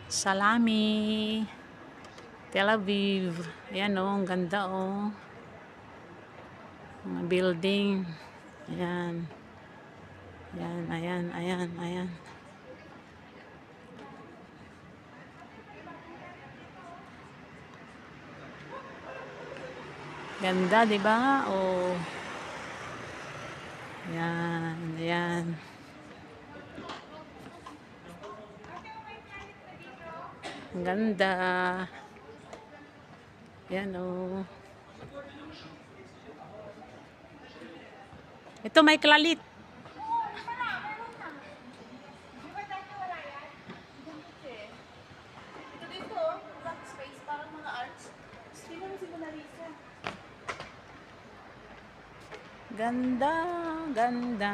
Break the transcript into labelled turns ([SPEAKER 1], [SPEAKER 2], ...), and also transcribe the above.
[SPEAKER 1] Salami, Tel Aviv. Ayan o, ang ganda o. Mga building. Ayan. Ayan, ayan, ayan, ayan. Ganda, di ba? Oh. Ayan, ayan. Ang ganda. Ayan oh. Ito may klalit. Ganda, ganda.